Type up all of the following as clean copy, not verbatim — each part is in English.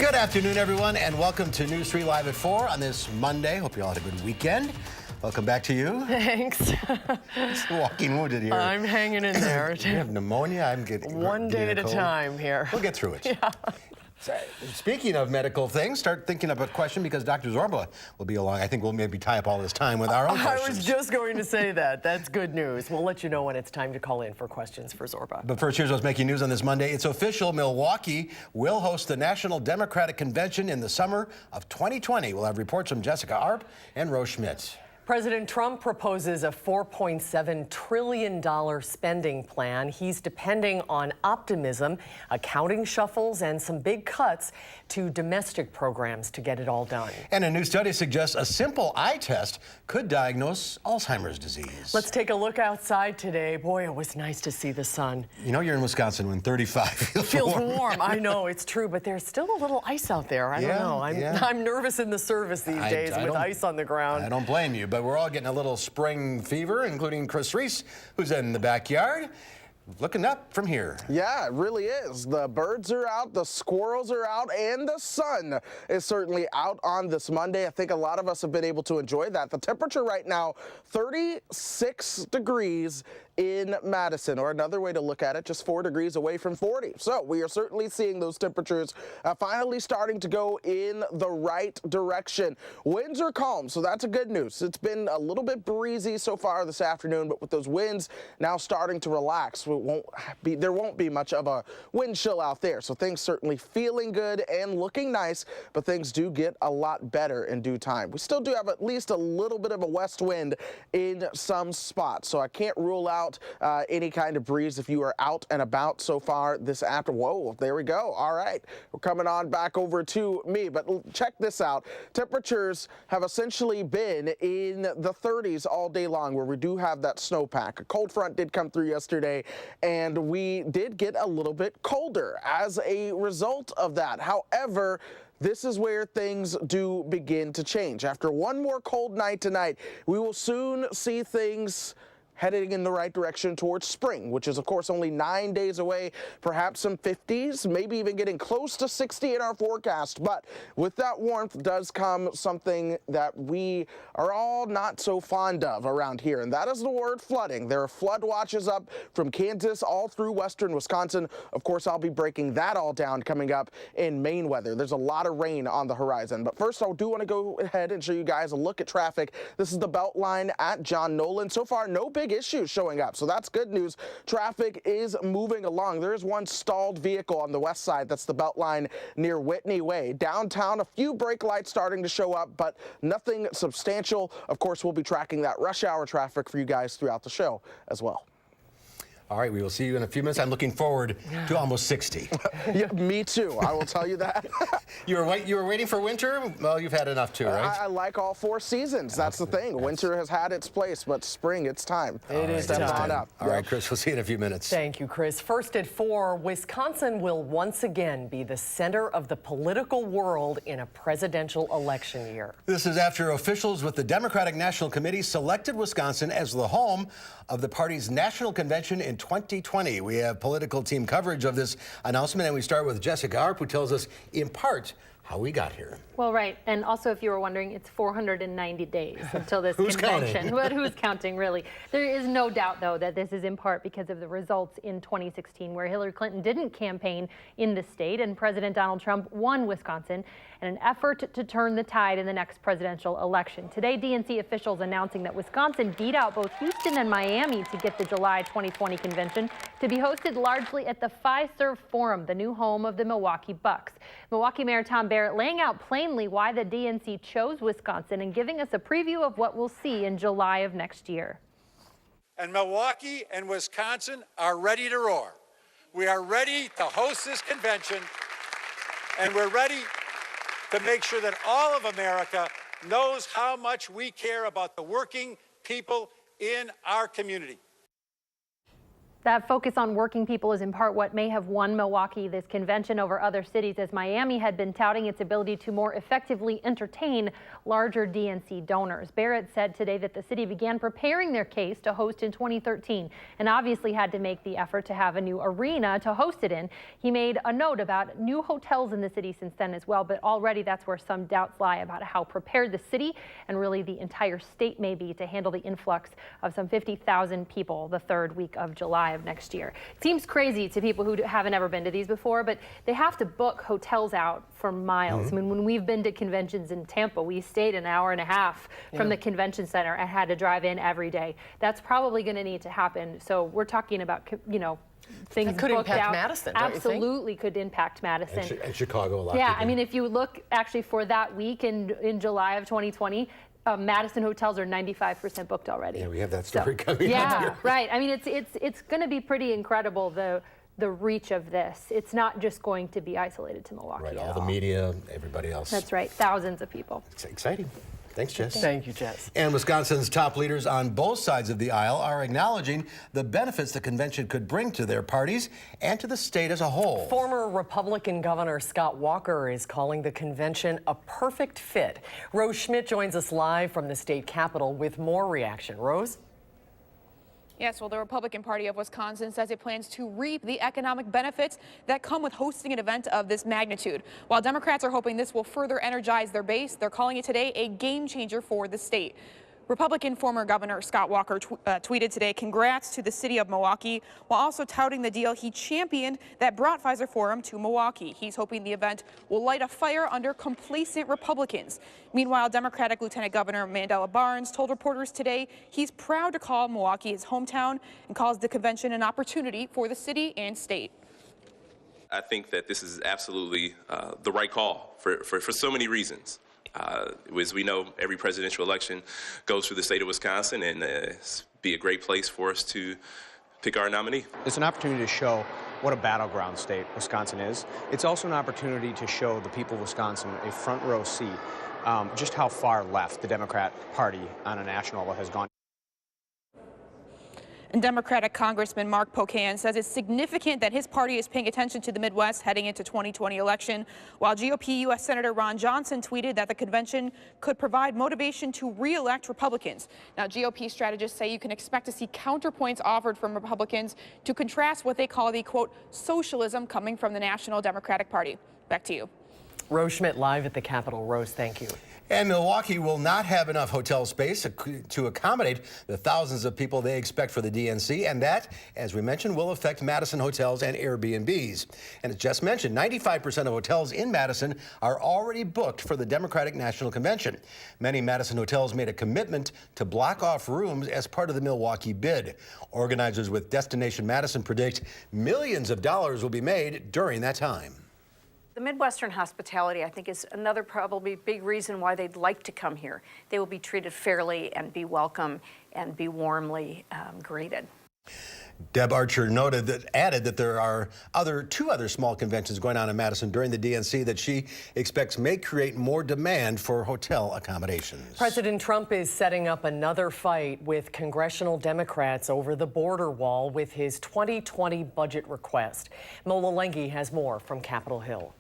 Good afternoon, everyone, and welcome to News 3 Live at 4 on this Monday. Hope you all had a good weekend. Welcome back to you. Thanks. It's walking wounded here. I'm hanging in there. You have pneumonia? I'm getting one day at a time here. We'll get through it. Yeah. So, speaking of medical things, start thinking of a question because Dr. Zorba will be along. I think we'll maybe tie up all this time with our own questions. I was just going to say that. That's good news. We'll let you know when it's time to call in for questions for Zorba. But first, here's what's making news on this Monday. It's official. Milwaukee will host the National Democratic Convention in the summer of 2020. We'll have reports from Jessica Arp and Rose Schmidt. President Trump proposes a $4.7 trillion spending plan. He's depending on optimism, accounting shuffles, and some big cuts to domestic programs to get it all done. And a new study suggests a simple eye test could diagnose Alzheimer's disease. Let's take a look outside today. Boy, it was nice to see the sun. You know you're in Wisconsin when 35 feels warm. I know, it's true, but there's still a little ice out there. I don't know. I'm nervous in the service these days with ice on the ground. I don't blame you, but we're all getting a little spring fever, including Chris Reese, who's in the backyard. Looking up from here. Yeah, it really is. The birds are out, the squirrels are out, and the sun is certainly out on this Monday. I think a lot of us have been able to enjoy that. The temperature right now, 36 degrees in Madison, or another way to look at it, just 4 degrees away from 40. So we are certainly seeing those temperatures finally starting to go in the right direction. Winds are calm, so that's a good news. It's been a little bit breezy so far this afternoon, but with those winds now starting to relax, there won't be much of a wind chill out there. So things certainly feeling good and looking nice, but things do get a lot better in due time. We still do have at least a little bit of a west wind in some spots, so I can't rule out any kind of breeze if you are out and about so far this afternoon. Whoa, there we go. All right, we're coming on back over to me, but check this out. Temperatures have essentially been in the 30s all day long, where we do have that snowpack. A cold front did come through yesterday, and we did get a little bit colder as a result of that. However, this is where things do begin to change. After one more cold night tonight, we will soon see things heading in the right direction towards spring, which is, of course, only 9 days away. Perhaps some 50s, maybe even getting close to 60 in our forecast. But with that warmth does come something that we are all not so fond of around here, and that is the word flooding. There are flood watches up from Kansas all through western Wisconsin. Of course, I'll be breaking that all down coming up in Maine weather. There's a lot of rain on the horizon. But first, I do want to go ahead and show you guys a look at traffic. This is the Beltline at John Nolan. So far, no big issues showing up, so that's good news. Traffic is moving along. There is one stalled vehicle on the west side. That's the Beltline near Whitney Way. Downtown, a few brake lights starting to show up, but nothing substantial. Of course, we'll be tracking that rush hour traffic for you guys throughout the show as well. All right, we will see you in a few minutes. I'm looking forward to almost 60. Yeah, me too. I will tell you that. You were waiting for winter? Well, you've had enough too, right? I like all four seasons. That's the thing. Winter has had its place, but spring, it's time. It is Step on up. All right, Chris, we'll see you in a few minutes. Thank you, Chris. First at 4, Wisconsin will once again be the center of the political world in a presidential election year. This is after officials with the Democratic National Committee selected Wisconsin as the home of the party's national convention in 2020. We have political team coverage of this announcement, and we start with Jessica Arp, who tells us in part how we got here. Well, right. And also, if you were wondering, it's 490 days until this convention. Counting? But who's counting, really? There is no doubt, though, that this is in part because of the results in 2016, where Hillary Clinton didn't campaign in the state and President Donald Trump won Wisconsin in an effort to turn the tide in the next presidential election. Today, DNC officials announcing that Wisconsin beat out both Houston and Miami to get the July 2020 convention to be hosted largely at the Fiserv Forum, the new home of the Milwaukee Bucks. Milwaukee Mayor Tom Barrett laying out plainly why the DNC chose Wisconsin and giving us a preview of what we'll see in July of next year. And Milwaukee and Wisconsin are ready to roar. We are ready to host this convention, and we're ready to make sure that all of America knows how much we care about the working people in our community. That focus on working people is in part what may have won Milwaukee this convention over other cities, as Miami had been touting its ability to more effectively entertain larger DNC donors. Barrett said today that the city began preparing their case to host in 2013 and obviously had to make the effort to have a new arena to host it in. He made a note about new hotels in the city since then as well, but already that's where some doubts lie about how prepared the city and really the entire state may be to handle the influx of some 50,000 people the third week of July of next year. It seems crazy to people who haven't ever been to these before, but they have to book hotels out for miles. I mean, when we've been to conventions in Tampa, we stayed an hour and a half from the convention center and had to drive in every day. That's probably going to need to happen. So we're talking about, you know, things that could booked impact out. Madison, don't you think? Absolutely could impact Madison. And Chicago a lot. Yeah, I mean, if you look actually for that week in July of 2020, Madison hotels are 95% booked already. Yeah, we have that story coming up. Yeah, right. I mean, it's going to be pretty incredible, the reach of this. It's not just going to be isolated to Milwaukee. Right, all the media, everybody else. That's right, thousands of people. It's exciting. Thanks, Jess. Thank you, Jess. And Wisconsin's top leaders on both sides of the aisle are acknowledging the benefits the convention could bring to their parties and to the state as a whole. Former Republican Governor Scott Walker is calling the convention a perfect fit. Rose Schmidt joins us live from the state capitol with more reaction. Rose? Yes, well, the Republican Party of Wisconsin says it plans to reap the economic benefits that come with hosting an event of this magnitude. While Democrats are hoping this will further energize their base, they're calling it today a game changer for the state. Republican former Governor Scott Walker tweeted today, "Congrats to the city of Milwaukee," while also touting the deal he championed that brought Pfizer Forum to Milwaukee. He's hoping the event will light a fire under complacent Republicans. Meanwhile, Democratic Lieutenant Governor Mandela Barnes told reporters today he's proud to call Milwaukee his hometown and calls the convention an opportunity for the city and state. I think that this is absolutely the right call for so many reasons. As we know, every presidential election goes through the state of Wisconsin, and it's be a great place for us to pick our nominee. It's an opportunity to show what a battleground state Wisconsin is. It's also an opportunity to show the people of Wisconsin a front row seat, just how far left the Democrat Party on a national level has gone. And Democratic Congressman Mark Pocan says it's significant that his party is paying attention to the Midwest heading into 2020 election, while GOP U.S. Senator Ron Johnson tweeted that the convention could provide motivation to re-elect Republicans. Now, GOP strategists say you can expect to see counterpoints offered from Republicans to contrast what they call the, quote, socialism coming from the National Democratic Party. Back to you. Rose Schmidt live at the Capitol. Rose, thank you. And Milwaukee will not have enough hotel space to accommodate the thousands of people they expect for the DNC, and that, as we mentioned, will affect Madison hotels and Airbnbs. And as Jess mentioned, 95% of hotels in Madison are already booked for the Democratic National Convention. Many Madison hotels made a commitment to block off rooms as part of the Milwaukee bid. Organizers with Destination Madison predict millions of dollars will be made during that time. The Midwestern hospitality, I think, is another probably big reason why they'd like to come here. They will be treated fairly and be welcome and be warmly greeted. Deb Archer added that there are two other small conventions going on in Madison during the DNC that she expects may create more demand for hotel accommodations. President Trump is setting up another fight with congressional Democrats over the border wall with his 2020 budget request. Mola Lengi has more from Capitol Hill.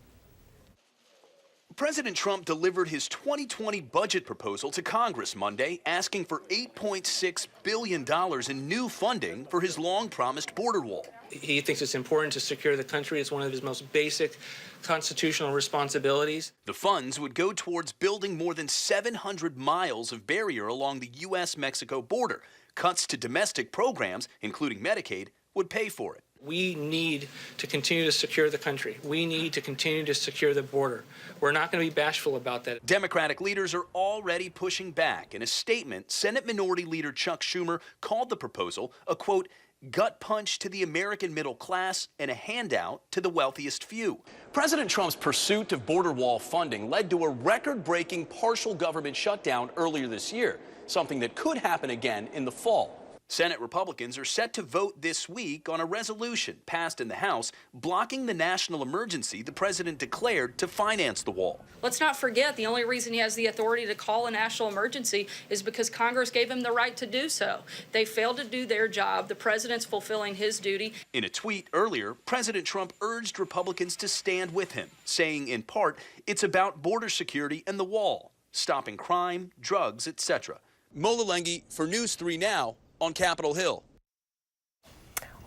President Trump delivered his 2020 budget proposal to Congress Monday, asking for $8.6 billion in new funding for his long-promised border wall. He thinks it's important to secure the country. It's one of his most basic constitutional responsibilities. The funds would go towards building more than 700 miles of barrier along the U.S.-Mexico border. Cuts to domestic programs, including Medicaid, would pay for it. We need to continue to secure the country. We need to continue to secure the border. We're not going to be bashful about that. Democratic leaders are already pushing back. In a statement, Senate Minority Leader Chuck Schumer called the proposal a, quote, gut punch to the American middle class and a handout to the wealthiest few. President Trump's pursuit of border wall funding led to a record-breaking partial government shutdown earlier this year, something that could happen again in the fall. Senate Republicans are set to vote this week on a resolution passed in the House blocking the national emergency the president declared to finance the wall. Let's not forget the only reason he has the authority to call a national emergency is because Congress gave him the right to do so. They failed to do their job. The president's fulfilling his duty. In a tweet earlier, President Trump urged Republicans to stand with him, saying in part, it's about border security and the wall, stopping crime, drugs, etc. Mola Lengi for News 3 Now on Capitol Hill.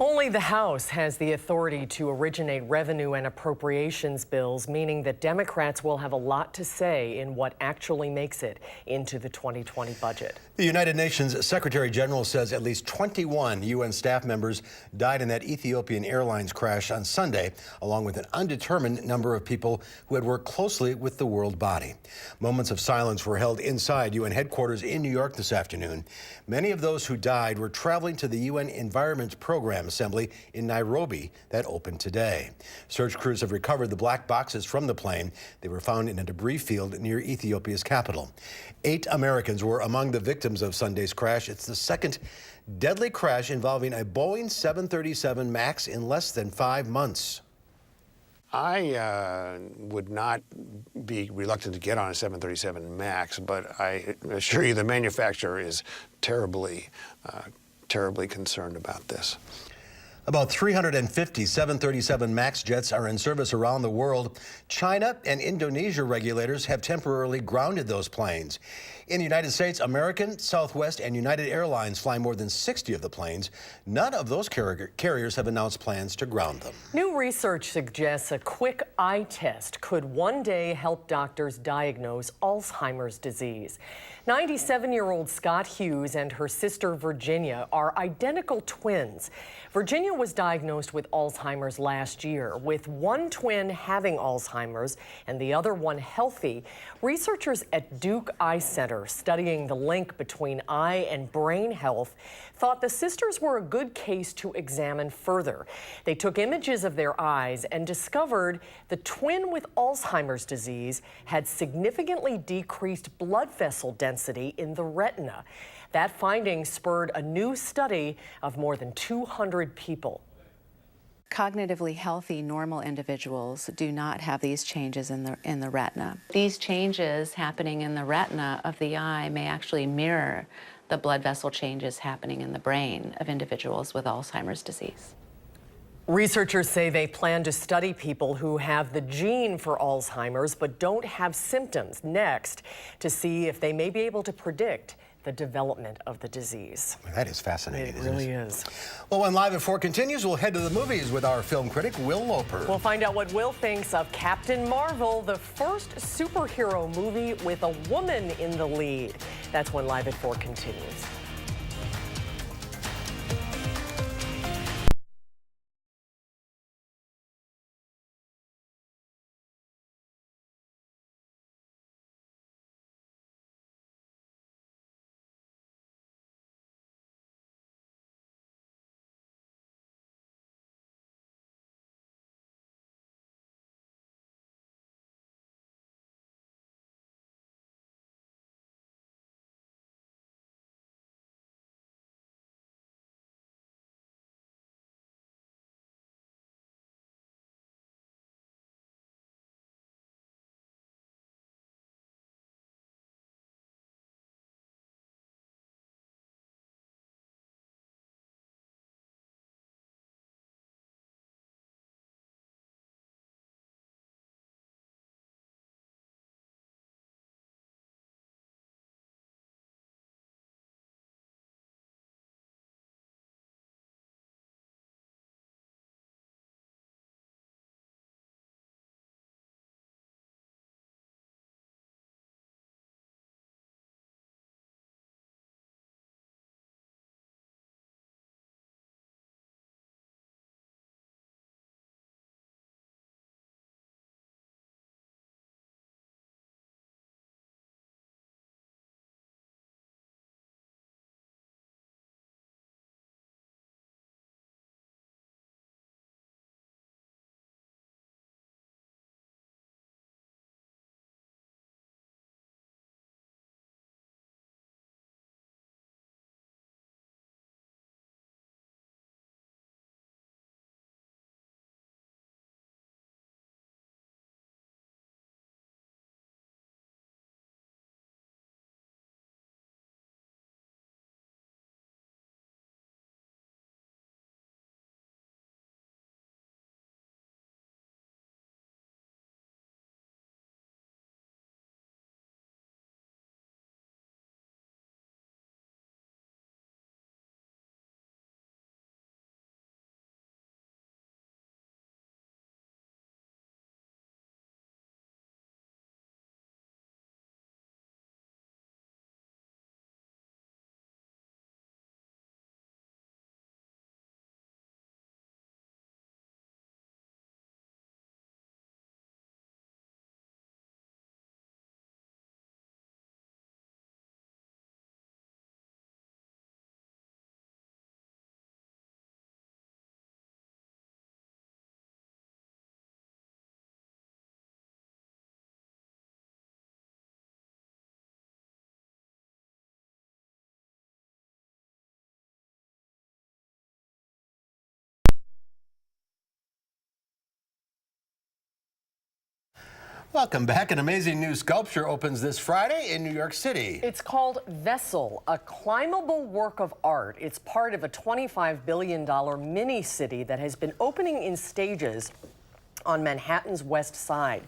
Only the House has the authority to originate revenue and appropriations bills, meaning that Democrats will have a lot to say in what actually makes it into the 2020 budget. The United Nations Secretary General says at least 21 UN staff members died in that Ethiopian Airlines crash on Sunday, along with an undetermined number of people who had worked closely with the world body. Moments of silence were held inside UN headquarters in New York this afternoon. Many of those who died were traveling to the UN Environment Program Assembly in Nairobi that opened today. Search crews have recovered the black boxes from the plane. They were found in a debris field near Ethiopia's capital. 8 Americans were among the victims of Sunday's crash. It's the second deadly crash involving a Boeing 737 MAX in less than 5 months. I would not be reluctant to get on a 737 MAX, but I assure you the manufacturer is terribly concerned about this. About 350 737 MAX jets are in service around the world. China and Indonesia regulators have temporarily grounded those planes. In the United States, American, Southwest, and United Airlines fly more than 60 of the planes. None of those carriers have announced plans to ground them. New research suggests a quick eye test could one day help doctors diagnose Alzheimer's disease. 97-year-old Scott Hughes and her sister Virginia are identical twins. Virginia was diagnosed with Alzheimer's last year, with one twin having Alzheimer's and the other one healthy. Researchers at Duke Eye Center studying the link between eye and brain health thought the sisters were a good case to examine further. They took images of their eyes and discovered the twin with Alzheimer's disease had significantly decreased blood vessel density in the retina. That finding spurred a new study of more than 200 people. Cognitively healthy, normal individuals do not have these changes in the retina. These changes happening in the retina of the eye may actually mirror the blood vessel changes happening in the brain of individuals with Alzheimer's disease. Researchers say they plan to study people who have the gene for Alzheimer's but don't have symptoms next to see if they may be able to predict the development of the disease. That is fascinating. It really is. Well, when Live at 4 continues, we'll head to the movies with our film critic, Will Loper. We'll find out what Will thinks of Captain Marvel, the first superhero movie with a woman in the lead. That's when Live at 4 continues. Welcome back. An amazing new sculpture opens this Friday in New York City. It's called Vessel, a climbable work of art. It's part of a $25 billion mini-city that has been opening in stages on Manhattan's West Side.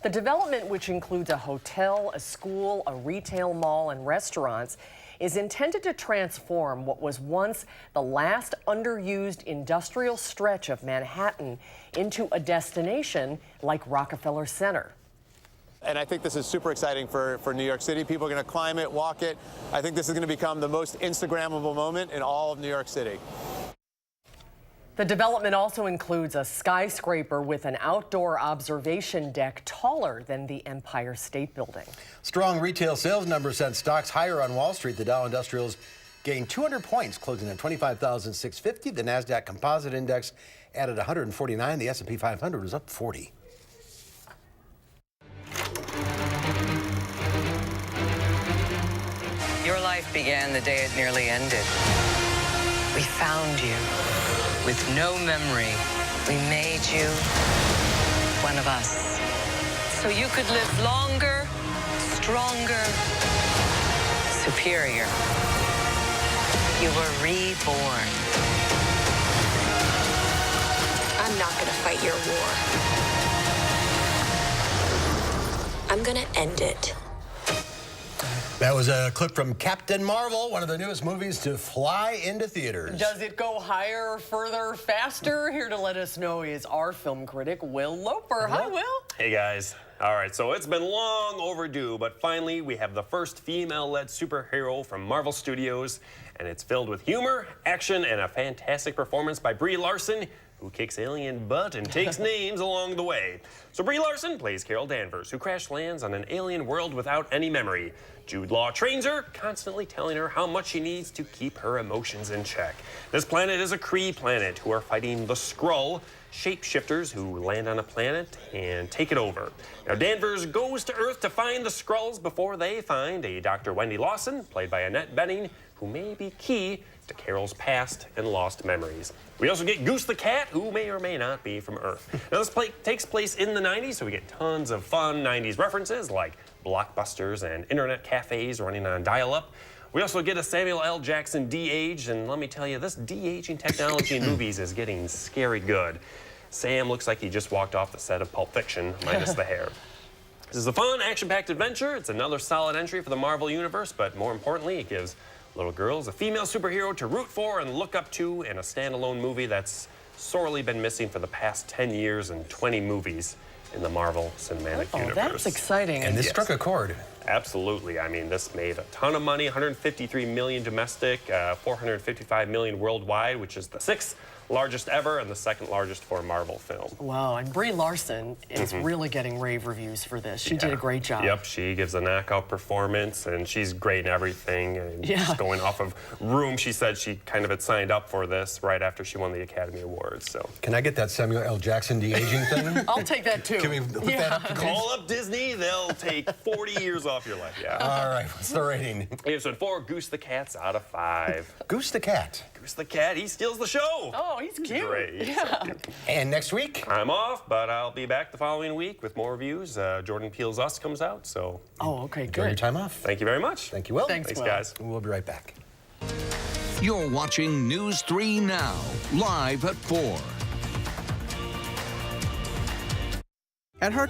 The development, which includes a hotel, a school, a retail mall, and restaurants, is intended to transform what was once the last underused industrial stretch of Manhattan into a destination like Rockefeller Center. And I think this is super exciting for New York City. People are going to climb it, walk it. I think this is going to become the most Instagrammable moment in all of New York City. The development also includes a skyscraper with an outdoor observation deck taller than the Empire State Building. Strong retail sales numbers sent stocks higher on Wall Street. The Dow Industrials gained 200 points, closing at 25,650. The NASDAQ Composite Index added 149. The S&P 500 was up 40. Your life began the day it nearly ended. We found you. With no memory, we made you one of us. So you could live longer, stronger, superior. You were reborn. I'm not gonna fight your war. I'm gonna end it. That was a clip from Captain Marvel, one of the newest movies to fly into theaters. Does it go higher, further, faster? Here to let us know is our film critic, Will Loper. Hi, Will. Hey, guys. All right, so it's been long overdue, but finally we have the first female-led superhero from Marvel Studios, and it's filled with humor, action, and a fantastic performance by Brie Larson, who kicks alien butt and takes names along the way. So Brie Larson plays Carol Danvers, who crash lands on an alien world without any memory. Jude Law trains her, constantly telling her how much she needs to keep her emotions in check. This planet is a Kree planet who are fighting the Skrull, shapeshifters who land on a planet and take it over. Now Danvers goes to Earth to find the Skrulls before they find a Dr. Wendy Lawson, played by Annette Bening, who may be key to Carol's past and lost memories. We also get Goose the Cat, who may or may not be from Earth. Now this takes place in the 90s, so we get tons of fun 90s references like blockbusters and internet cafes running on dial-up. We also get a Samuel L. Jackson de-age, and let me tell you, this de-aging technology in movies is getting scary good. Sam looks like he just walked off the set of Pulp Fiction, minus the hair. This is a fun, action-packed adventure. It's another solid entry for the Marvel Universe, but more importantly, it gives little girls a female superhero to root for and look up to in a standalone movie that's sorely been missing for the past 10 years and 20 movies in the Marvel Cinematic Universe. That's exciting. And this struck a chord. Absolutely. I mean, this made a ton of money, 153 million domestic, 455 million worldwide, which is the 6th largest ever and the 2nd largest for a Marvel film. Wow, and Brie Larson is really getting rave reviews for this. She did a great job. Yep, she gives a knockout performance, and she's great in everything. And just going off of Room, she said she kind of had signed up for this right after she won the Academy Awards. So can I get that Samuel L. Jackson de-aging thing? I'll take that too. Can we put that up? Call up Disney, they'll take 40 years off your life. Yeah. All right, what's the rating? Episode 4, Goose the Cat's out of 5. Goose the Cat. Goose the Cat, he steals the show. Oh, he's cute. Great. Yeah. So cute. And next week? I'm off, but I'll be back the following week with more reviews. Jordan Peele's Us comes out, so. Oh, okay, Enjoy your time off. Thank you very much. Thank you, Will. Thanks, Will. guys. We'll be right back. You're watching News 3 Now, live at 4. At her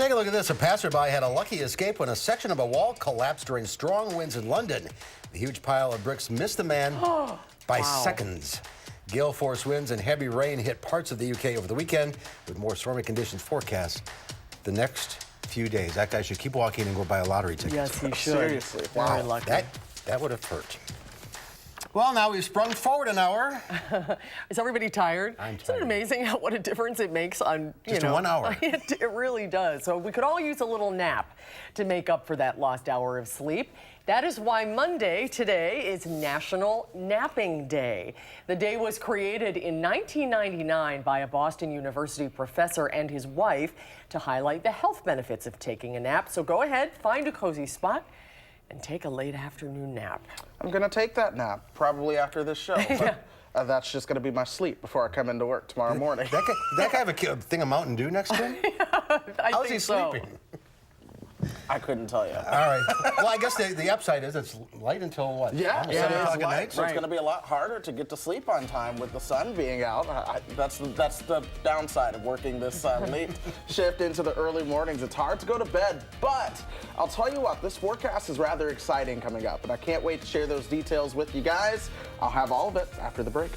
Take a look at this. A passerby had a lucky escape when a section of a wall collapsed during strong winds in London. The huge pile of bricks missed the man by seconds. Gale force winds and heavy rain hit parts of the UK over the weekend, with more stormy conditions forecast the next few days. That guy should keep walking and go buy a lottery ticket. Yes, he should. Seriously. Very lucky. That would have hurt. Well, now we've sprung forward an hour. Is everybody tired? I'm tired. Isn't it amazing what a difference it makes on, Just 1 hour. It really does. So we could all use a little nap to make up for that lost hour of sleep. That is why Monday today is National Napping Day. The day was created in 1999 by a Boston University professor and his wife to highlight the health benefits of taking a nap. So go ahead, find a cozy spot, and take a late afternoon nap. I'm going to take that nap, probably after this show. But, that's just going to be my sleep before I come into work tomorrow morning. That guy have a thing of Mountain Dew next to him? How's he sleeping? I couldn't tell you. All right. Well, I guess the upside is it's light until what? Yeah, almost 7 o'clock at night? So it's going to be a lot harder to get to sleep on time with the sun being out. That's the downside of working this late shift into the early mornings. It's hard to go to bed, but I'll tell you what, this forecast is rather exciting coming up, and I can't wait to share those details with you guys. I'll have all of it after the break.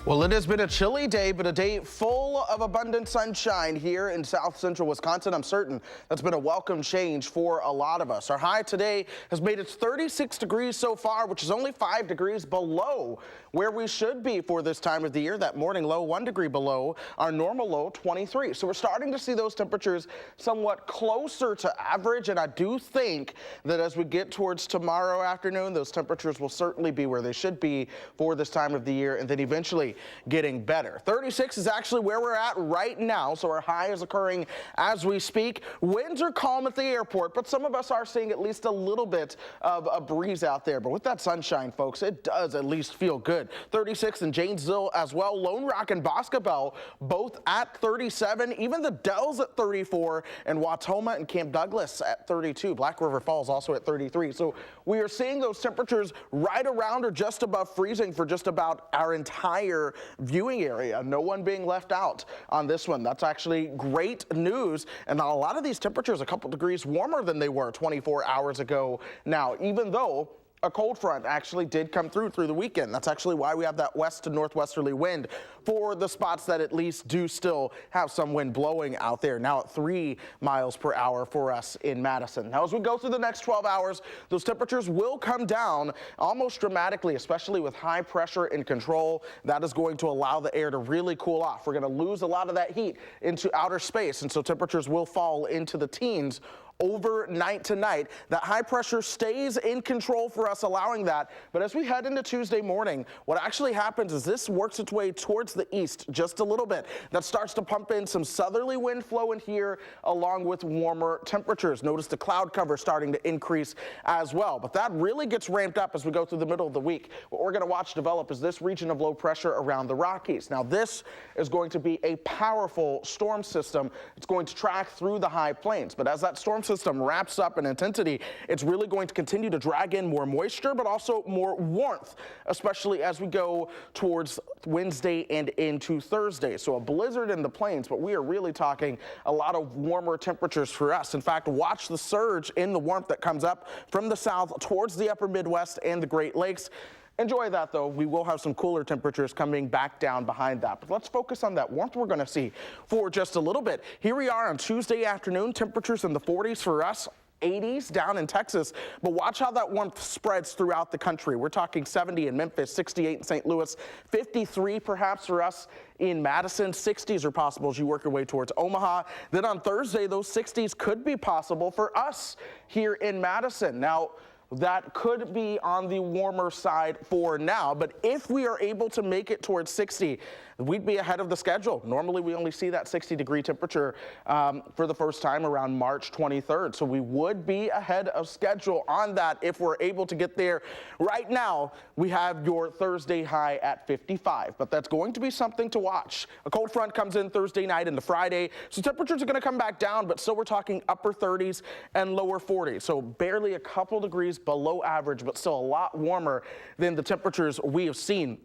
Well, it has been a chilly day, but a day full of abundant sunshine here in south central Wisconsin. I'm certain that's been a welcome change for a lot of us. Our high today has made it 36 degrees so far, which is only 5 degrees below where we should be for this time of the year. That morning low 1 degree below our normal low 23. So we're starting to see those temperatures somewhat closer to average, and I do think that as we get towards tomorrow afternoon, those temperatures will certainly be where they should be for this time of the year, and then eventually getting better. 36 is actually where we're at right now, so our high is occurring as we speak. Winds are calm at the airport, but some of us are seeing at least a little bit of a breeze out there. But with that sunshine, folks, it does at least feel good. 36 in Janesville as well. Lone Rock and Boscobel both at 37. Even the Dells at 34, and Watoma and Camp Douglas at 32. Black River Falls also at 33. So we are seeing those temperatures right around or just above freezing for just about our entire viewing area. No one being left out on this one. That's actually great news. And a lot of these temperatures a couple degrees warmer than they were 24 hours ago now, even though a cold front actually did come through the weekend. That's actually why we have that west to northwesterly wind for the spots that at least do still have some wind blowing out there. Now at 3 miles per hour for us in Madison. Now as we go through the next 12 hours, those temperatures will come down almost dramatically, especially with high pressure in control. That is going to allow the air to really cool off. We're going to lose a lot of that heat into outer space, and so temperatures will fall into the teens overnight tonight. That high pressure stays in control for us, allowing that. But as we head into Tuesday morning, what actually happens is this works its way towards the east just a little bit. That starts to pump in some southerly wind flow in here along with warmer temperatures. Notice the cloud cover starting to increase as well. But that really gets ramped up as we go through the middle of the week. What we're going to watch develop is this region of low pressure around the Rockies. Now this is going to be a powerful storm system. It's going to track through the high plains. But as that storm system wraps up in intensity, it's really going to continue to drag in more moisture, but also more warmth, especially as we go towards Wednesday and into Thursday. So a blizzard in the plains, but we are really talking a lot of warmer temperatures for us. In fact, watch the surge in the warmth that comes up from the south towards the upper Midwest and the Great Lakes. Enjoy that, though. We will have some cooler temperatures coming back down behind that. But let's focus on that warmth we're going to see for just a little bit. Here we are on Tuesday afternoon, temperatures in the 40s for us. 80s down in Texas, but watch how that warmth spreads throughout the country. We're talking 70 in Memphis, 68 in St. Louis, 53 perhaps for us in Madison. 60s are possible as you work your way towards Omaha. Then on Thursday, those 60s could be possible for us here in Madison. Now, that could be on the warmer side for now, but if we are able to make it towards 60, we'd be ahead of the schedule. Normally, we only see that 60-degree temperature for the first time around March 23rd, so we would be ahead of schedule on that if we're able to get there. Right now, we have your Thursday high at 55, but that's going to be something to watch. A cold front comes in Thursday night into Friday, so temperatures are going to come back down, but still we're talking upper 30s and lower 40s, so barely a couple degrees below average, but still a lot warmer than the temperatures we have seen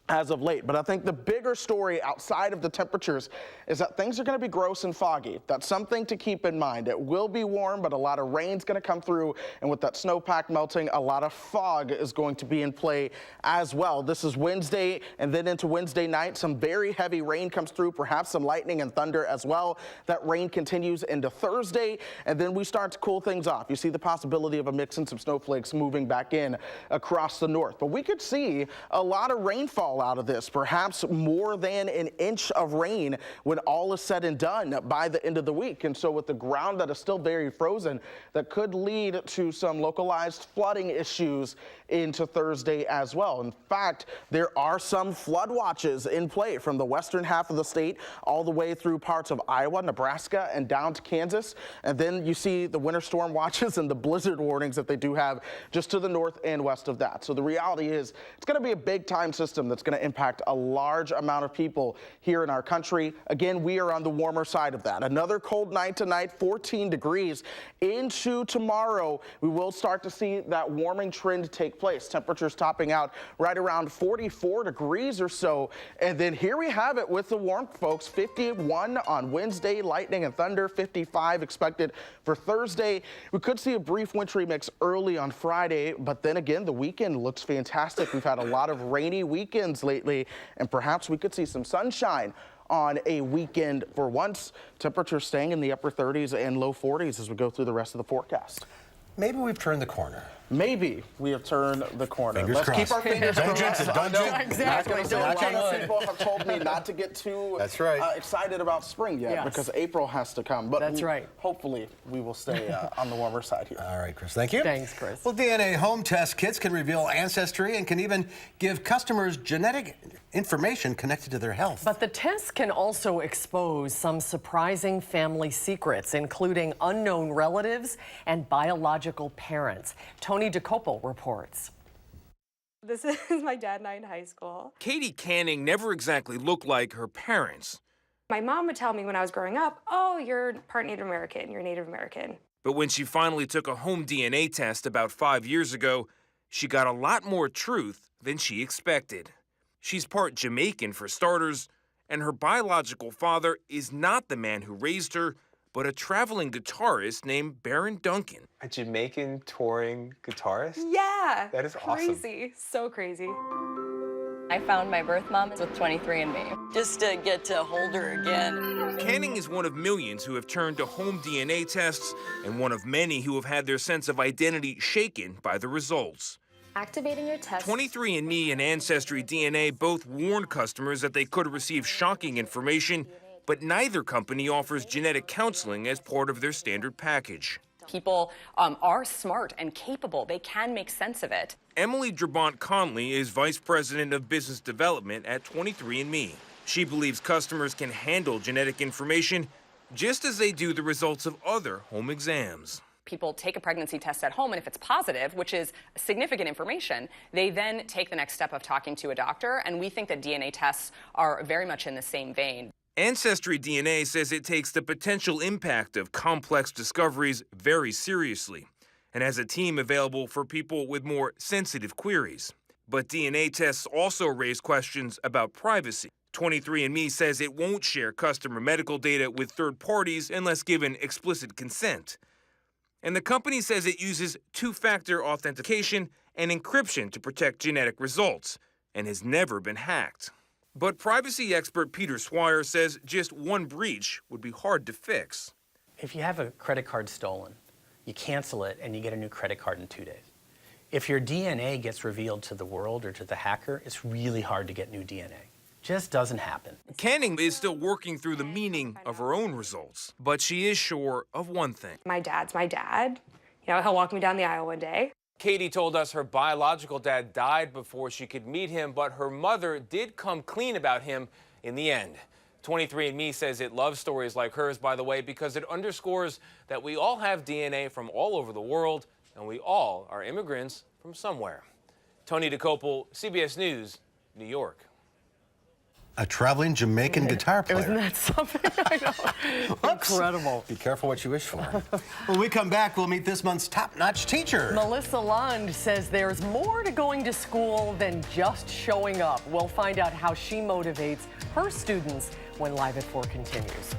as of late. But I think the bigger story outside of the temperatures is that things are going to be gross and foggy. That's something to keep in mind. It will be warm, but a lot of rain's going to come through, and with that snowpack melting, a lot of fog is going to be in play as well. This is Wednesday, and then into Wednesday night, some very heavy rain comes through, perhaps some lightning and thunder as well. That rain continues into Thursday, and then we start to cool things off. You see the possibility of a mix and some snowflakes moving back in across the north. But we could see a lot of rainfall out of this, perhaps more than an inch of rain when all is said and done by the end of the week. And so with the ground that is still very frozen, that could lead to some localized flooding issues into Thursday as well. In fact, there are some flood watches in play from the western half of the state all the way through parts of Iowa, Nebraska, and down to Kansas. And then you see the winter storm watches and the blizzard warnings that they do have just to the north and west of that. So the reality is it's going to be a big time system that's going to impact a large amount of people here in our country. Again, we are on the warmer side of that. Another cold night tonight, 14 degrees. Into tomorrow, we will start to see that warming trend take place. Temperatures topping out right around 44 degrees or so. And then here we have it with the warmth, folks. 51 on Wednesday, lightning and thunder, 55 expected for Thursday. We could see a brief wintry mix early on Friday, but then again, the weekend looks fantastic. We've had a lot of rainy weekends lately, and perhaps we could see some sunshine on a weekend for once. Temperatures staying in the upper 30s and low 40s as we go through the rest of the forecast. Maybe we've turned the corner. maybe we have turned the corner. Fingers Let's crossed. keep our fingers Don't crossed. jinx it, don't I know. jinx it. Exactly, Not gonna don't say, a lot jinx of it. people have told me not to get too That's right. excited about spring yet, Yes. because April has to come. But That's right. Hopefully, we will stay on the warmer side here. All right, Chris, thank you. Thanks, Chris. Well, DNA home test kits can reveal ancestry and can even give customers genetic information connected to their health. But the tests can also expose some surprising family secrets, including unknown relatives and biological parents. Tony DeCopo reports. This is my dad and I in high school. Katie Canning never exactly looked like her parents. My mom would tell me when I was growing up, oh, you're part Native American, you're Native American. But when she finally took a home DNA test about 5 years ago, she got a lot more truth than she expected. She's part Jamaican for starters, and her biological father is not the man who raised her, but a traveling guitarist named Baron Duncan. A Jamaican touring guitarist? Yeah. That is awesome. Crazy, so crazy. I found my birth mom with 23andMe, just to get to hold her again. Canning is one of millions who have turned to home DNA tests and one of many who have had their sense of identity shaken by the results. Activating your test. 23andMe and Ancestry DNA both warned customers that they could receive shocking information, but neither company offers genetic counseling as part of their standard package. People are smart and capable. They can make sense of it. Emily Drabant Conley is Vice President of Business Development at 23andMe. She believes customers can handle genetic information just as they do the results of other home exams. People take a pregnancy test at home, and if it's positive, which is significant information, they then take the next step of talking to a doctor, and we think that DNA tests are very much in the same vein. Ancestry DNA says it takes the potential impact of complex discoveries very seriously and has a team available for people with more sensitive queries. But DNA tests also raise questions about privacy. 23andMe says it won't share customer medical data with third parties unless given explicit consent. And the company says it uses two-factor authentication and encryption to protect genetic results and has never been hacked. But privacy expert Peter Swire says just one breach would be hard to fix. If you have a credit card stolen, you cancel it and you get a new credit card in 2 days. If your DNA gets revealed to the world or to the hacker, it's really hard to get new DNA. Just doesn't happen. Canning is still working through the meaning of her own results, but she is sure of one thing. My dad's my dad. You know, he'll walk me down the aisle one day. Katie told us her biological dad died before she could meet him, but her mother did come clean about him in the end. 23andMe says it loves stories like hers, by the way, because it underscores that we all have DNA from all over the world, and we all are immigrants from somewhere. Tony DeCopo, CBS News, New York. A traveling Jamaican guitar player. Isn't that something? I know. Incredible. Be careful what you wish for. When we come back, we'll meet this month's top-notch teacher. Melissa Lund says there's more to going to school than just showing up. We'll find out how she motivates her students when Live at 4 continues.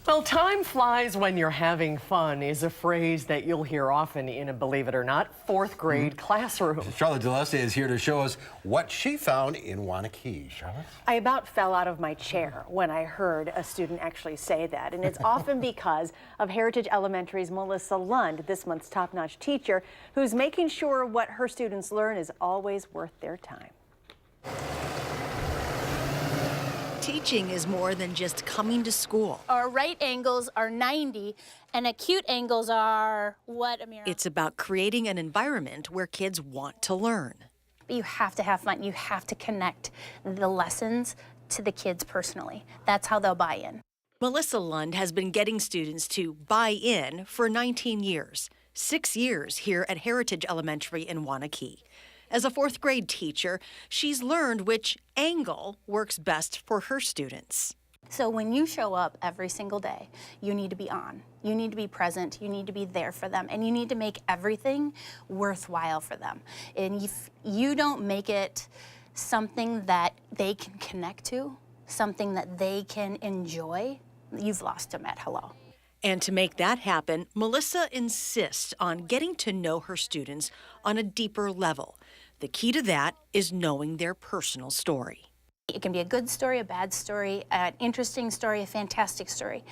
Well, time flies when you're having fun is a phrase that you'll hear often in a, believe it or not, fourth grade classroom. Charlotte DeLeste is here to show us what she found in Wanakee. Charlotte? I about fell out of my chair when I heard a student actually say that, and it's often because of Heritage Elementary's Melissa Lund, this month's top-notch teacher, who's making sure what her students learn is always worth their time. Teaching is more than just coming to school. Our right angles are 90 and acute angles are what, Amira? It's about creating an environment where kids want to learn. You have to have fun. You have to connect the lessons to the kids personally. That's how they'll buy in. Melissa Lund has been getting students to buy in for 19 years, 6 years here at Heritage Elementary in Wanakee. As a fourth grade teacher, she's learned which angle works best for her students. So when you show up every single day, you need to be on. You need to be present. You need to be there for them. And you need to make everything worthwhile for them. And if you don't make it something that they can connect to, something that they can enjoy, you've lost them at hello. And to make that happen, Melissa insists on getting to know her students on a deeper level. The key to that is knowing their personal story. It can be a good story, a bad story, an interesting story, a fantastic story.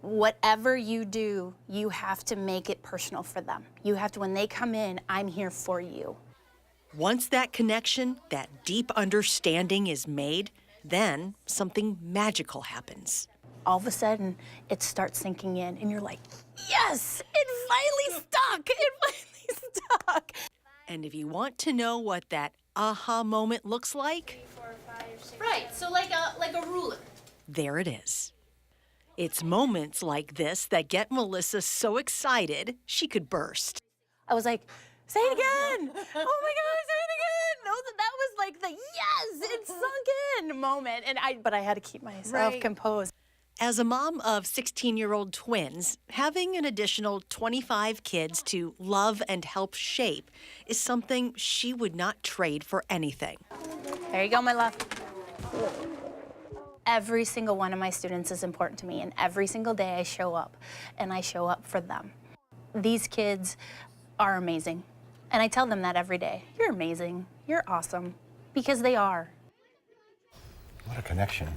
Whatever you do, you have to make it personal for them. You have to, when they come in, I'm here for you. Once that connection, that deep understanding is made, then something magical happens. All of a sudden, it starts sinking in, and you're like, yes, it finally stuck. It finally stuck. And if you want to know what that aha moment looks like, 3, 4, 5, 6. Right, so like a ruler. there it is. It's moments like this that get Melissa so excited she could burst. I was like, say it again. Oh my God, say it again. That was like the yes, it sunk in moment. But I had to keep myself composed. As a mom of 16-year-old twins, having an additional 25 kids to love and help shape is something she would not trade for anything. There you go, my love. Every single one of my students is important to me, and every single day I show up, and I show up for them. These kids are amazing, and I tell them that every day. You're amazing. You're awesome, because they are. What a connection.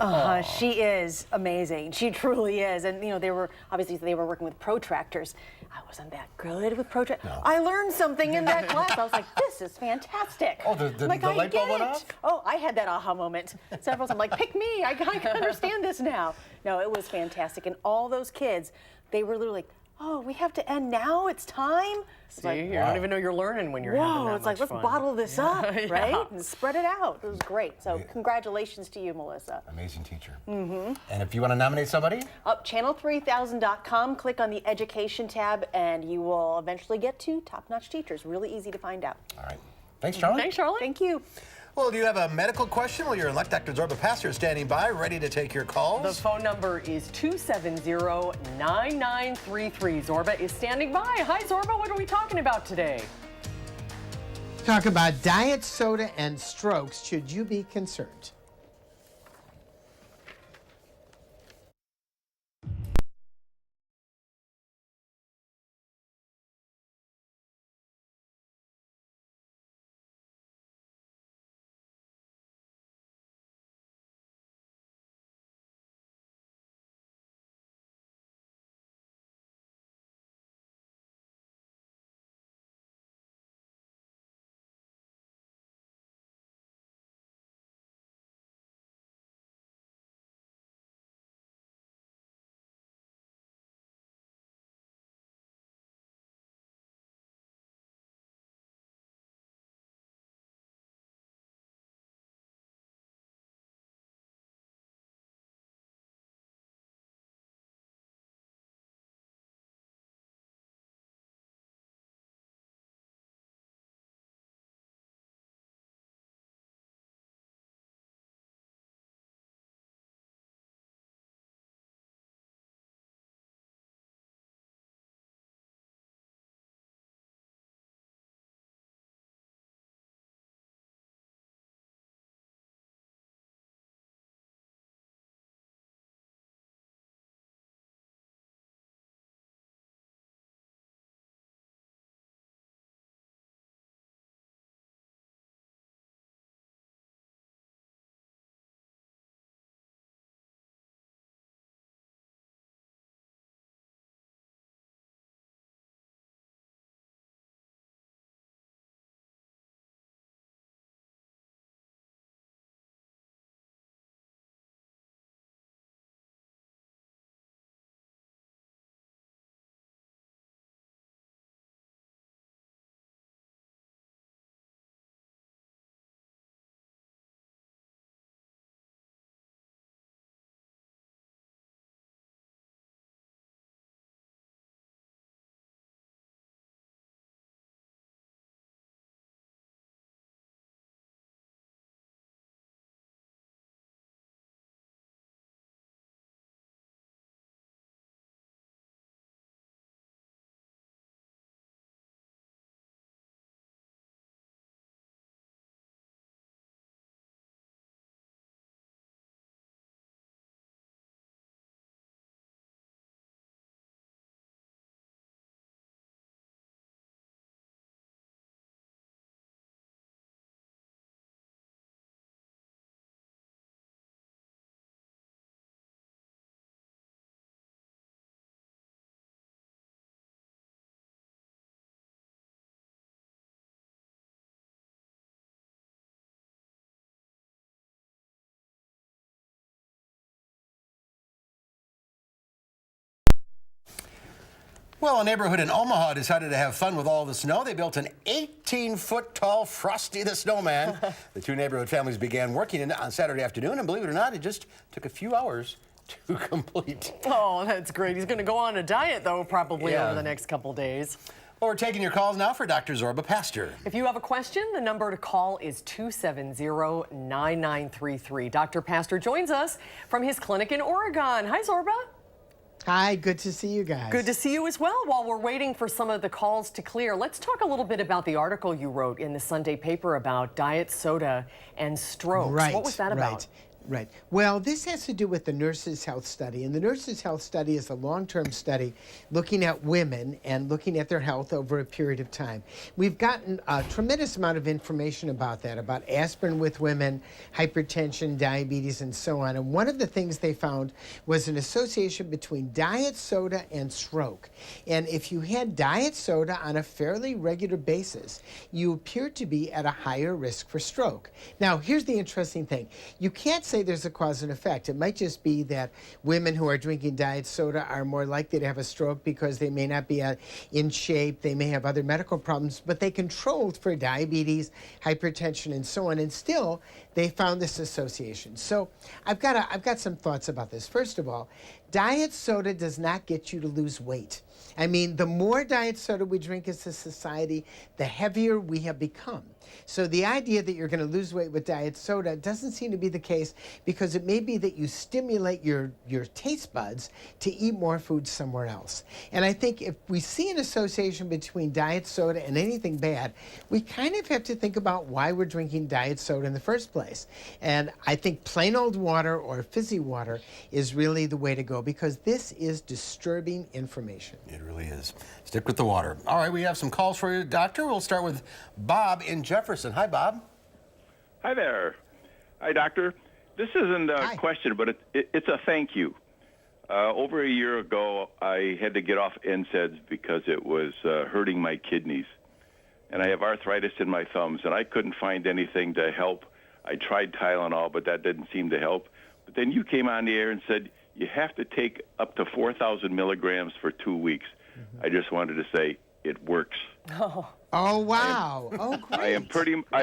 She is amazing. She truly is. And, you know, they were working with protractors. I wasn't that good with protractors. No. I learned something in that class. I was like, this is fantastic. Oh, the light bulb went off? Oh, I had that aha moment several times. I'm like, pick me. I can understand this now. No, it was fantastic. And all those kids, they were literally like, oh, we have to end now? It's time? See, like, you don't even know you're learning when you're having that it's like, let's fun. Bottle this up, right? Yeah. And spread it out. It was great. So congratulations to you, Melissa. Amazing teacher. And if you want to nominate somebody? Up channel3000.com, click on the education tab, and you will eventually get to top-notch teachers. Really easy to find out. All right. Thanks, Charlotte. Thanks, Charlotte. Thank you. Well, do you have a medical question? Well, your elect Dr. Zorba Pastor is standing by, ready to take your calls. The phone number is 270-9933. Zorba is standing by. Hi, Zorba. What are we talking about today? Talk about diet soda and strokes. Should you be concerned? Well, a neighborhood in Omaha decided to have fun with all the snow. They built an 18-foot-tall Frosty the Snowman. The two neighborhood families began working in it on Saturday afternoon, and believe it or not, it just took a few hours to complete. Oh, that's great. He's going to go on a diet, though, probably over the next couple days. Well, we're taking your calls now for Dr. Zorba Pastor. If you have a question, the number to call is 270-9933. Dr. Pastor joins us from his clinic in Oregon. Hi, Zorba. Hi, good to see you guys. Good to see you as well. While we're waiting for some of the calls to clear, let's talk a little bit about the article you wrote in the Sunday paper about diet soda and strokes. Right, what was that about? Right. Well, this has to do with the Nurses' Health Study. And the Nurses' Health Study is a long-term study looking at women and looking at their health over a period of time. We've gotten a tremendous amount of information about that, about aspirin with women, hypertension, diabetes, and so on. And one of the things they found was an association between diet soda and stroke. And if you had diet soda on a fairly regular basis, you appeared to be at a higher risk for stroke. Now, here's the interesting thing. You can't say there's a cause and effect. It might just be that women who are drinking diet soda are more likely to have a stroke because they may not be in shape, they may have other medical problems, but they controlled for diabetes, hypertension, and so on, and still they found this association. So I've got some thoughts about this. First of all, diet soda does not get you to lose weight. I mean, the more diet soda we drink as a society, the heavier we have become. So the idea that you're going to lose weight with diet soda doesn't seem to be the case, because it may be that you stimulate your taste buds to eat more food somewhere else. And I think if we see an association between diet soda and anything bad, we kind of have to think about why we're drinking diet soda in the first place. And I think plain old water or fizzy water is really the way to go, because this is disturbing information. It really is. Stick with the water. All right, we have some calls for you, Doctor. We'll start with Bob in Jefferson. Hi, Bob. Hi there. Hi, Doctor. This isn't a question, but it's a thank you. Over a year ago, I had to get off NSAIDs because it was hurting my kidneys. And I have arthritis in my thumbs, and I couldn't find anything to help. I tried Tylenol, but that didn't seem to help. But then you came on the air and said you have to take up to 4,000 milligrams for 2 weeks. I just wanted to say it works. Oh wow! Oh, great. I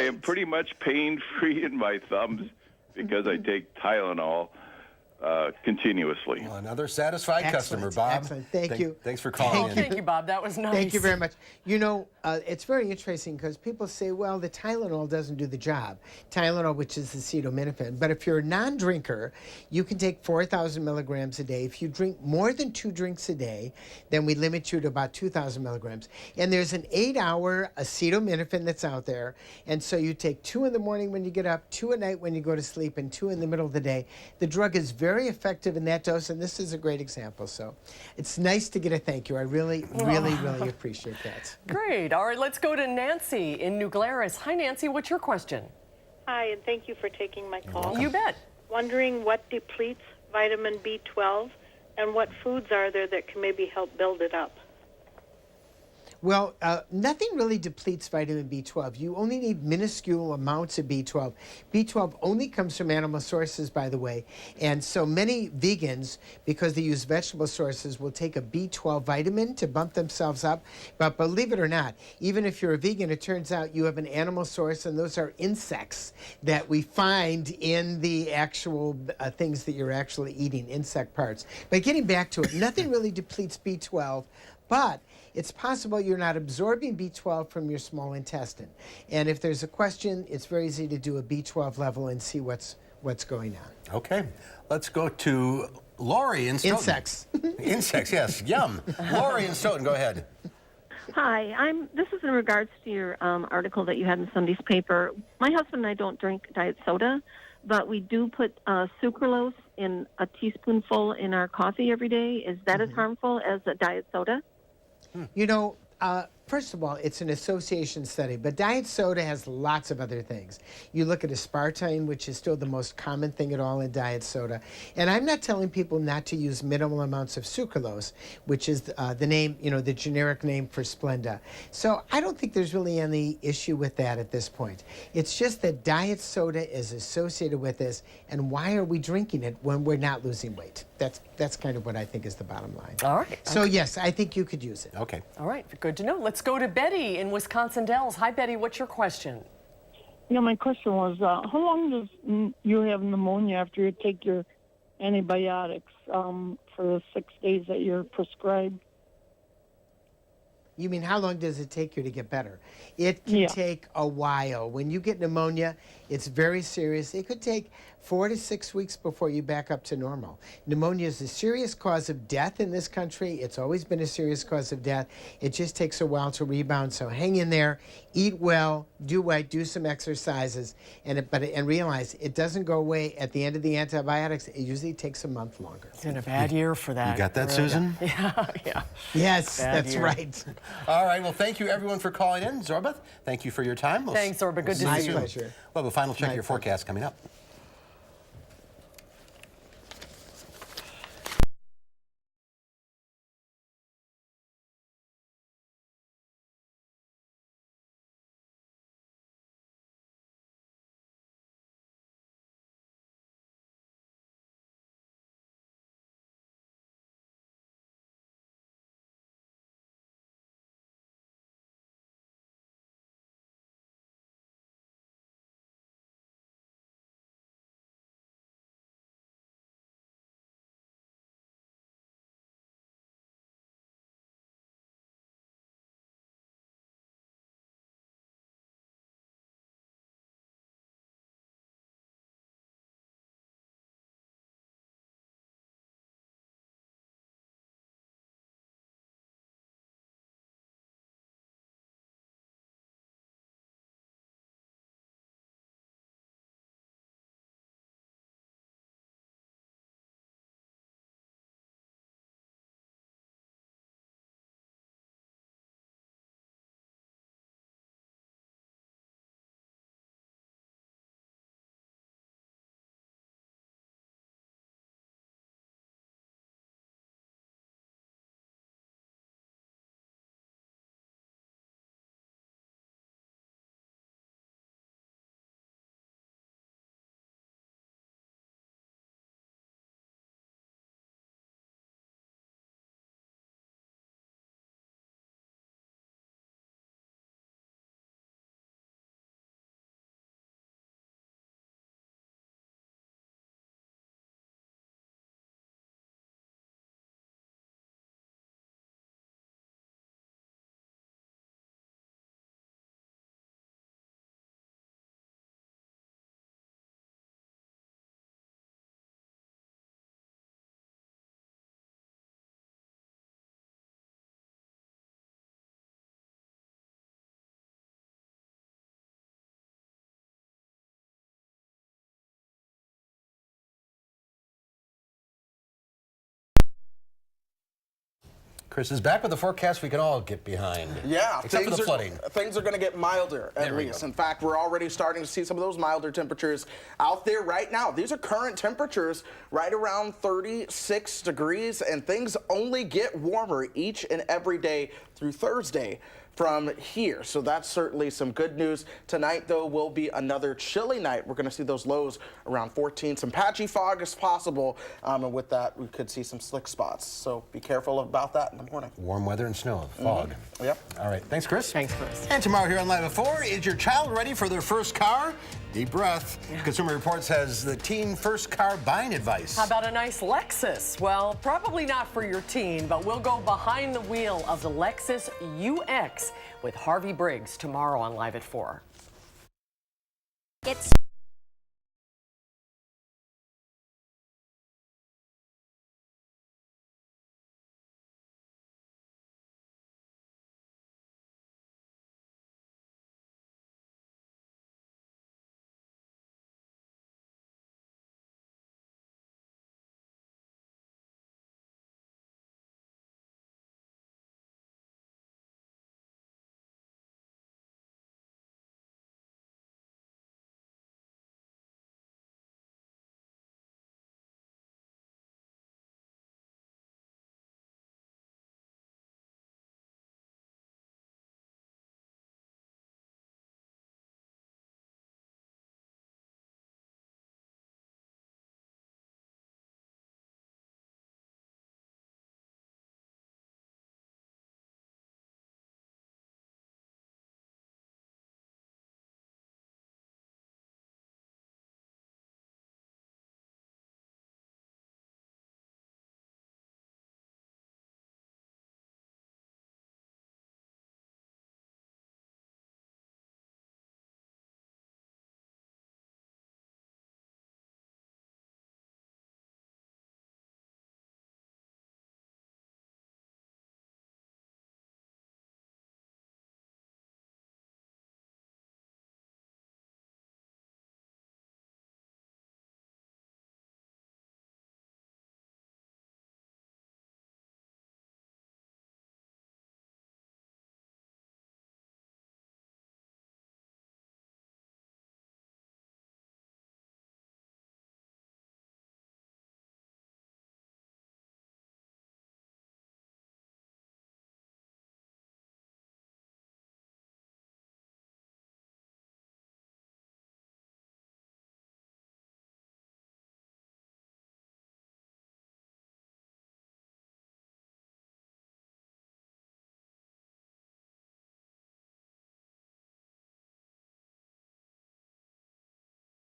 am pretty much pain-free in my thumbs because I take Tylenol continuously. Well, another satisfied customer, Bob. Excellent. Thank you. Thanks for calling in. Thank you, Bob. That was nice. Thank you very much. You know, it's very interesting because people say, well, the Tylenol doesn't do the job. Tylenol, which is acetaminophen. But if you're a non-drinker, you can take 4,000 milligrams a day. If you drink more than 2 drinks a day, then we limit you to about 2,000 milligrams. And there's an 8-hour acetaminophen that's out there. And so you take 2 in the morning when you get up, 2 at night when you go to sleep, and 2 in the middle of the day. The drug is very effective in that dose, and this is a great example. So it's nice to get a thank you. I really appreciate that. Great. All right, let's go to Nancy in New Glarus. Hi, Nancy. What's your question? Hi, and thank you for taking my call. You bet. Wondering what depletes vitamin B12 and what foods are there that can maybe help build it up? Well, nothing really depletes vitamin B12. You only need minuscule amounts of B12. B12 only comes from animal sources, by the way. And so many vegans, because they use vegetable sources, will take a B12 vitamin to bump themselves up. But believe it or not, even if you're a vegan, it turns out you have an animal source, and those are insects that we find in the actual things that you're actually eating, insect parts. But getting back to it, nothing really depletes B12, but it's possible you're not absorbing B12 from your small intestine. And if there's a question, it's very easy to do a B12 level and see what's going on. Okay, let's go to Lori in Stoughton. Insects. Insects, yes, yum. Lori in Stoughton, go ahead. Hi, this is in regards to your article that you had in Sunday's paper. My husband and I don't drink diet soda, but we do put sucralose in a teaspoonful in our coffee every day. Is that as harmful as a diet soda? You know, First of all, it's an association study, but diet soda has lots of other things. You look at aspartame, which is still the most common thing at all in diet soda. And I'm not telling people not to use minimal amounts of sucralose, which is the name, the generic name for Splenda. So I don't think there's really any issue with that at this point. It's just that diet soda is associated with this, and why are we drinking it when we're not losing weight? That's kind of what I think is the bottom line. All right. So yes, I think you could use it. Okay. All right, good to know. Let's go to Betty in Wisconsin Dells. Hi, Betty. What's your question? Yeah, my question was, how long does you have pneumonia after you take your antibiotics for the 6 days that you're prescribed? You mean how long does it take you to get better? It can take a while. When you get pneumonia, it's very serious. It could take 4 to 6 weeks before you back up to normal. Pneumonia is a serious cause of death in this country. It's always been a serious cause of death. It just takes a while to rebound. So hang in there, eat well, do right, do some exercises, and realize it doesn't go away at the end of the antibiotics. It usually takes a month longer. It's been a bad year for that. You got that, Susan? Yeah. Yes, Bad that's year. right. All right, well, thank you everyone for calling in. Zorbeth, thank you for your time. Thanks, Zorba. Good to see you. My pleasure. We'll have a final check of your forecast coming up. Chris is back with a forecast we can all get behind. Yeah, except for the flooding. Things are going to get milder, at least. In fact, we're already starting to see some of those milder temperatures out there right now. These are current temperatures right around 36 degrees, and things only get warmer each and every day through Thursday from here. So that's certainly some good news. Tonight, though, will be another chilly night. We're going to see those lows around 14. Some patchy fog is possible, and with that, we could see some slick spots. So be careful about that in the morning. Warm weather and snow, fog. Yep. All right. Thanks, Chris. Thanks, Chris. And tomorrow here on Live at 4, is your child ready for their first car? Deep breath. Yeah. Consumer Reports has the teen first car buying advice. How about a nice Lexus? Well, probably not for your teen, but we'll go behind the wheel of the Lexus UX with Harvey Briggs tomorrow on Live at 4.